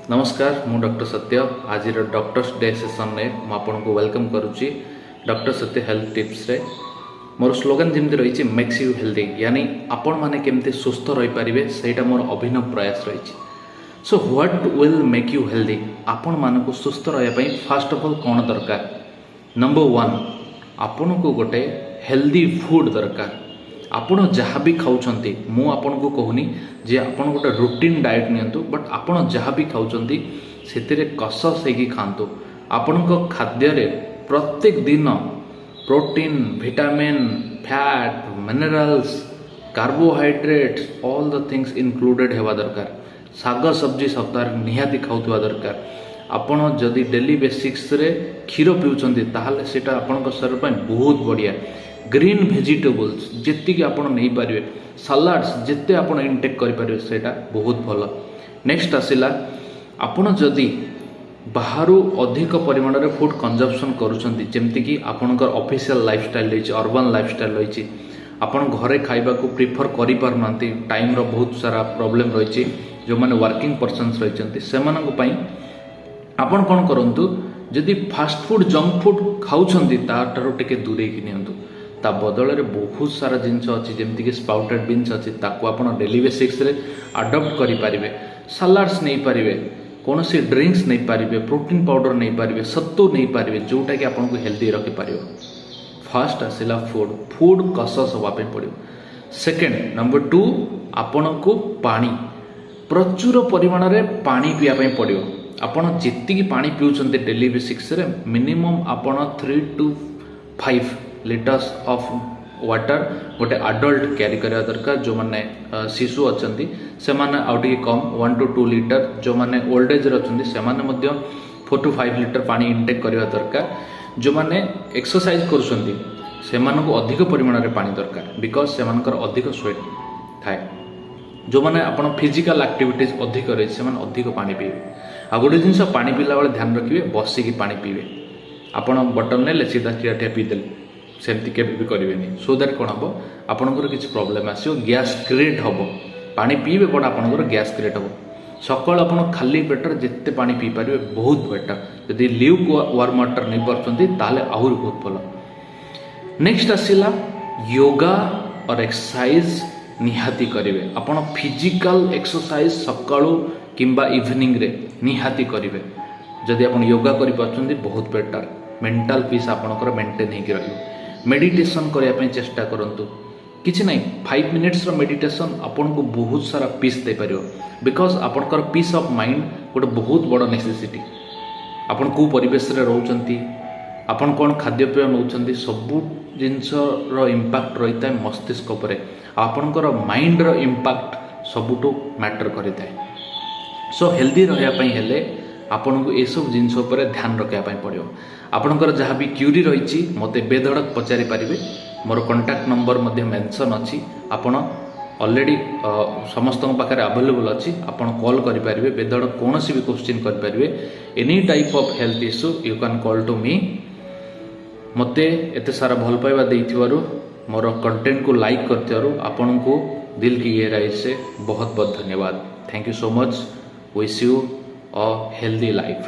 नमस्कार मु डॉक्टर सत्य आज डॉक्टर्स डे सेशन में आपको वेलकम करुच्ची डॉक्टर सत्य हेल्थ टिप्स रे मोर स्लोगान जमी रही मेक्स यू हेल्दी यानी आपण मैंने केमती सुस्थ रही पारे सेटा मोर अभिनव प्रयास रही। So what will make you healthy आपण मानक सुस्थ रही फास्ट ऑफ ऑल कौन दरकार। नंबर वन आपण को गोटे हेल्दी फूड दरकार। आपण जहाँ भी खाऊंट मु आपन को कहूनी जे आपण गोटे रूटीन डाएट नियंतु बट आपण जहाँ भी खाऊंट से कस से खातु। आपण खाद्य प्रत्येक दिन protein vitamin fat minerals carbohydrates all the things included हेवा दरकार। साग सब्जी सप्ताह निहाती खाऊवा दरकार। आपण जदि डेली बेसिक्स रे क्षीर पिउचंती ताहाले सेटा आपन शरीर पर बहुत बढ़िया। ग्रीन वेजिटेबल्स जितकी आपण नहीं पारे सलाड्स जिते आपण इनटेक करि पारे सेटा बहुत भल। नेक्स्ट आसिला आपण जदि बाहर अधिक परिमाण रे फूड कंजम्पशन करूछंती जेमति कि आपणकर ऑफिशियल लाइफस्टाइल रही अर्बन लाइफस्टाइल रही आपण घरे खाइबा को प्रिफर करि पारनांती टाइम रो बहुत सारा प्रॉब्लम रही जो माने वर्किंग पर्सन्स रही से आपण कौन करंतु जदि फास्ट फूड जंक फूड खाऊछंती ताठारो टिके दूरे कि नियंतु ता बदल रे बहुत सारा जिनस अच्छी जमती कि स्पाउटेड बीन्स अच्छी ताको आपण डेली बेसिक्स रे अडॉप्ट करि पारिबे। सलाड्स नहीं पारिबे कौन सी ड्रिंक्स नहीं पारिबे प्रोटीन पाउडर नहीं पारिबे सत्तू नहीं पारिबे जोटा कि आपण को हेल्दी रखि पारिबो। फर्स्ट आसिला फूड फूड कसस होबा पे पड़िबो। सेकंड नंबर टू आपण को पानी प्रचुर परिमाण रे पानी पिया पे पड़िबो। आपण जितकी पानी पिउचंते डेली बेसिक्स रे मिनिमम आपण 3 to 5 लिटर्स ऑफ वाटर गोटे अडल्ट कैरी करा दरकार। जो माने शिशु अच्छी से माने आउटी कम 1 to 2 लीटर जो माने ओल्ड एज अच्छी से माने मध्य 4 to 5 लीटर पानी इनटेक करा दरकार। जो माने एक्सरसाइज करुछंती से मानको अधिक परिमाण रे पानी दरकार बिकॉज से मानकर अधिक स्वेट थाए। जो माने आपण फिजिकल एक्टिविटीज अधिक रही से माने अधिक पानी पीबे। आ गोटे जिनस पानी पीला बेले ध्यान रखिए बसिकी पानी पीबे। आपण बटन ने सीधा ठिया पीदेले सेमती के भी करेंगे सो दैट कौन हम आपंकर किसी प्रोब्लेम आसो गैस क्रिएट हम पानी पीबे बट आपंकर गैस क्रिएट हम सकाल आप खाली पेटर जिते पानी पी पारे बहुत बेटर। जदि ल्यूक वार्म वाटर नहीं पार्टी ताले आहरी बहुत भल। नेक्स्ट आसला योगा और एक्सरसाइज निहाती करेंगे। आपण फिजिकल एक्सरसाइज सकाळू किंबा इवनिंग रे निहाती करेंगे। जदि आप योगा कर बहुत बेटर मेंटल पीस आपणकर मेंटेन होकर रही। मेडिटेशन करने चेष्टा करंतु किछि नहीं 5 मिनिट्स रो मेडिटेशन आपन को बहुत सारा पीस दे पारियो बिकॉज आपनकर पीस ऑफ माइंड गोटे बहुत बड़ नेसेसिटी। आपन को परिवेश रे रहउचंती आपन कोन खाद्यपेय नउचंती सबु जिंस रो इंपैक्ट रही है मस्तिष्क उपरे। आपनकर माइंड रो इंपैक्ट सबुटो मैटर करिଥାଏ। सो हेल्दी रहया पई हेले आपन को ये सब जिनस पर ध्यान रखा पड़ो। आपणकर जहाँ भी क्यूरी रही मते बेधड़क पचारि पारिबे। मोर कांटेक्ट नंबर मध्य मेंशन अच्छी आपण ऑलरेडी समस्त पाखे अवेलेबल अच्छी आपण कॉल करि पारिबे बेधड़क कौन भी क्वेश्चन करि पारिबे। Any type of health issue you can call to me. मते एते सारा भल पाइबा देइथिबारु मोर कंटेंट को लाइक करथिबारु आपण को दिल की गहराई से बहुत बहुत धन्यवाद। Thank you so much. Wish you a healthy life।